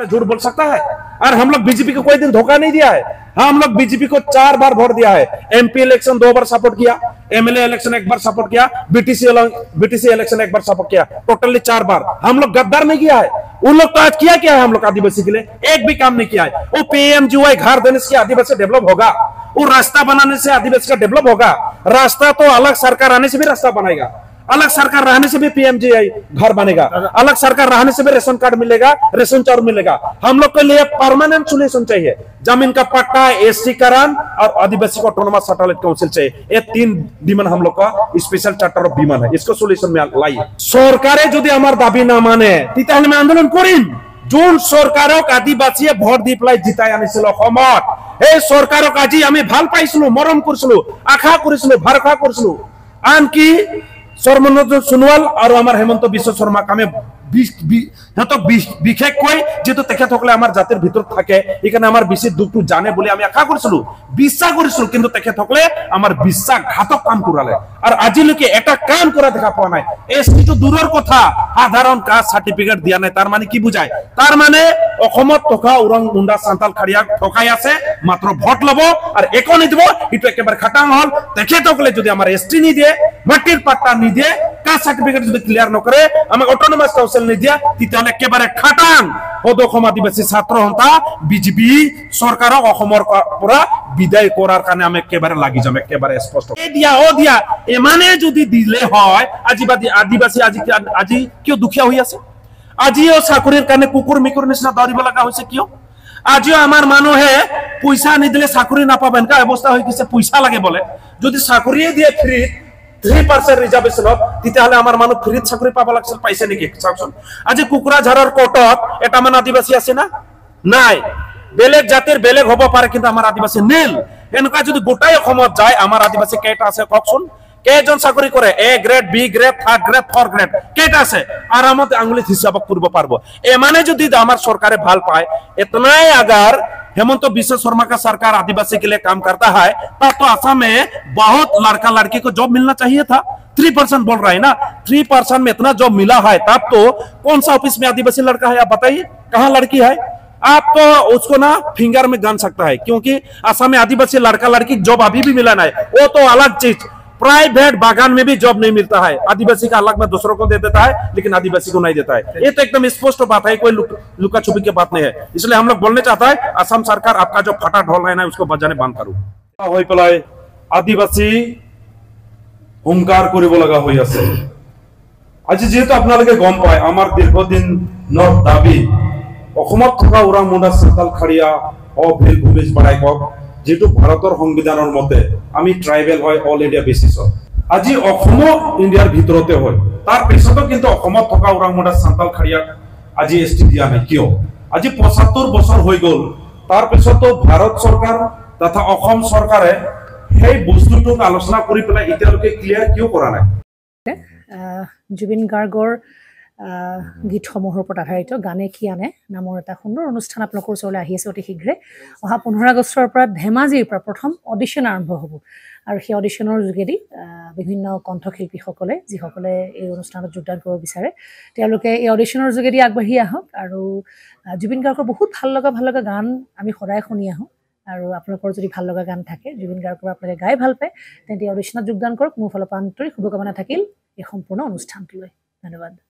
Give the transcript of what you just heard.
झूठ बोल सकता है? और हम लोग बीजेपी को कोई दिन धोखा नहीं दिया है। हाँ, हम लोग बीजेपी को 4 बार वोट दिया है। एमपी इलेक्शन 2 बार सपोर्ट किया, एमएलए इलेक्शन 1 बार सपोर्ट किया, बीटीसी इलेक्शन 1 बार सपोर्ट किया, टोटली 4 बार। हम लोग गद्दार नहीं किया है। उन लोग तो आज किया क्या है हम लोग आदिवासी के लिए? एक भी काम नहीं किया है। वो पीएमजीवाई घर देने से आदिवासी डेवलप होगा, वो रास्ता बनाने से आदिवासी का डेवलप होगा। रास्ता तो अलग सरकार आने से भी रास्ता बनाएगा, अलग सरकार रहने से भी पीएमजीवाई घर बनेगा, अलग सरकार रहने से भी रेशन कार्ड मिलेगा, रेशन चाउल मिलेगा। हम लोग के लिए परमानेंट सोल्यूशन चाहिए। जमीन का पट्टा, एसटीकरण और आदिवासी को ऑटोनोमस सैटेलाइट काउंसिल चाहिए। ये 3 डिमांड हम लोग का स्पेशल चार्टर ऑफ डिमांड है। इसको सोल्यूशन में लाइए। सरकारे যদি আমার দাবি না মানে তেতিয়াহলে আমি আন্দোলন কৰিম। যোন সরকারক আদিবাসীয়ে ভোট দি পেলাই জিতাই আনিছিল অসমত, এই সরকারক আজি আমি ভাল পাইছিলো, মৰম কৰিছিলো, আশা কৰিছিলো, ভৰসা কৰিছিলো। আনকি সৰ্বনত সোনোৱাল আৰু আমাৰ হেমন্ত বিশ্ব শৰ্মাক আমি বিশেষকৈ যেহেতু তেখেতসকলে আমাৰ জাতিৰ ভিতৰত থাকে, এইকাৰণে আমাৰ বেছি দুখটো জানে বুলি আমি আশা কৰিছিলো, বিশ্বাস কৰিছিলো। কিন্তু তেখেতসকলে আমাৰ বিশ্বাসঘাতক কাম কৰালে আৰু আজিলৈকে এটা কাম কৰা দেখা পোৱা নাই। এসটিটো দূৰৰ কথা, সাধাৰণ কাষ্ট সাৰ্টিফিকেট দিয়া নাই। তাৰ মানে কি বুজায়? তাৰ মানে অসমত থকা উৰাং মুণ্ডা সান্তাল খাৰিয়াক ঠকাই আছে, মাত্ৰ ভোট ল'ব আৰু একো নিদিব। এইটো একেবাৰে খাটাং হল। তেখেতসকলে যদি আমাৰ এসটি নিদিয়ে, মাটিৰ পাট্টা নিদিয়ে, কাষ্ট সার্টিফিকেট যদি ক্লিয়ার নকরে, আমাক অটোনমাস কাউন্সিল নিদিয়া, তেতিয়াহলে একেবারে খাটাং অসম আদিবাসী ছাত্র সন্থা বিজেপি সরকারক অসমৰ পৰা বিদায় কৰাৰ কাৰণে আমি একেবাৰে লাগি যাম, একেবাৰে স্পষ্ট। দিয়া এমানে যদি দিলে হয়, আদিবাসী আজি কিয় দুখীয়া হৈ আছে? আজিও চাকৰিৰ কাৰণে কুকুৰ মিকুৰ নিচিনা দৌৰিব লগা হৈছে কিয়? আজিও আমাৰ মানুহে পইচা নিদিলে চাকৰি নাপাব, এনেকুৱা অৱস্থা হৈ গৈছে। পইচা লাগে বলে, যদি চাকৰিয়ে দিয়ে ফ্ৰী 3% ৰিজাৰ্ভেশনত, তেতিয়াহলে আমাৰ মানুষ ফ্ৰিত চাকৰি পাব লাগছিল, পাইছে নেকি চাওকচোন। আজি কুকুৰাঝাৰৰ কোৰ্টত এটা মান আদিবাসী আছে না? নাই। বেলেগ জাতিৰ বেলেগ হ'ব পাৰে, কিন্তু আমাৰ আদিবাসী নীল। এনেকুৱা যদি গোটাই অসমত যায়, আমাৰ আদিবাসী কেইটা আছে কওকচোন? কেইজন চাকৰি কৰে? A grade, B grade, 3rd grade, 4th grade, কেইটা আছে? আৰামত আঙুলিত হিচাপ কৰিব পারব। এমানে যদি আমার সরকারে ভাল পায়, इतनाई अगर हेमंत बिश्व शर्मा का सरकार आदिवासी के लिए काम करता है, तब तो असम में बहुत लड़का लड़की को जॉब मिलना चाहिए था। 3% बोल रहा है ना, 3% में इतना जॉब मिला है, तब तो कौन सा ऑफिस में आदिवासी लड़का है? आप बताइए, कहाँ लड़की है? आप तो उसको ना फिंगर में गन सकता है, क्योंकि असम में आदिवासी लड़का लड़की जॉब अभी भी मिला नहीं। वो तो अलग चीज, प्राइवेट बागान में भी जॉब नहीं मिलता है। आदिवासी का अलग में दूसरों को दे देता है, लेकिन आदिवासी को नहीं देता है। ये तो एकदम स्पष्ट बात है, कोई लुका छुपी की बात नहीं है। इसलिए हम लोग बोलने चाहता है, असम सरकार आपका जो फटा ढोल है ना, उसको बजाने बंद करो। হৈ পেলাই আদিবাসী হুংকাৰ কৰিব লগা হৈ আছে। আজি যেহেতু আপোনালোকে গম পায়, আমাৰ দীৰ্ঘদিনৰ দাবী অসমত থকা উৰাং মুণ্ডা সান্তাল খাৰিয়া অভিল ভূমিজ বড়াইকক, যেহেতু ভারতের সংবিধানের মতে আমি ট্রাইবেল হয় অল ইন্ডিয়া বেসিসত। আজি অসম ইন্ডিয়ার ভিতরতে হয়, তার পিছতো কিন্তু অসমত থকা উৰাং মুণ্ডা সান্তাল খাৰিয়াক আজি এসটি দিয়া নাই। কিয়? আজি 75 বছর হৈ গল, তার পিছতো ভারত সরকার তথা অসম সরকারে সেই বস্তুটোক আলোচনা কৰি পেলাই এতিয়ালৈকে ক্লিয়াৰ কিয় কৰা নাই? জুবিন গাৰ্গৰ গীতসমূহৰ ওপৰত আধাৰিত গানে কি আনে নামৰ এটা সুন্দৰ অনুষ্ঠান আপোনালোকৰ ওচৰলৈ আহি আছে অতি শীঘ্ৰে। অহা 15 আগষ্টৰ পৰা ধেমাজিৰ পৰা প্ৰথম অডিশ্যন আৰম্ভ হ'ব, আৰু সেই অডিশ্যনৰ যোগেদি বিভিন্ন কণ্ঠশিল্পীসকলে যিসকলে এই অনুষ্ঠানত যোগদান কৰিব বিচাৰে, তেওঁলোকে এই অডিশ্যনৰ যোগেদি আগবাঢ়ি আহক। আৰু জুবিন গাৰ্গৰ বহুত ভাল লগা গান আমি সদায় শুনি আহোঁ, আৰু আপোনালোকৰ যদি ভাল লগা গান থাকে, জুবিন গাৰ্গৰ আপোনালোকে গাই ভাল পায়, তেন্তে অডিশ্যনত যোগদান কৰক। মোৰ ফালৰ পৰা আন্তৰিক শুভকামনা থাকিল এই সম্পূৰ্ণ অনুষ্ঠানটোলৈ। ধন্যবাদ।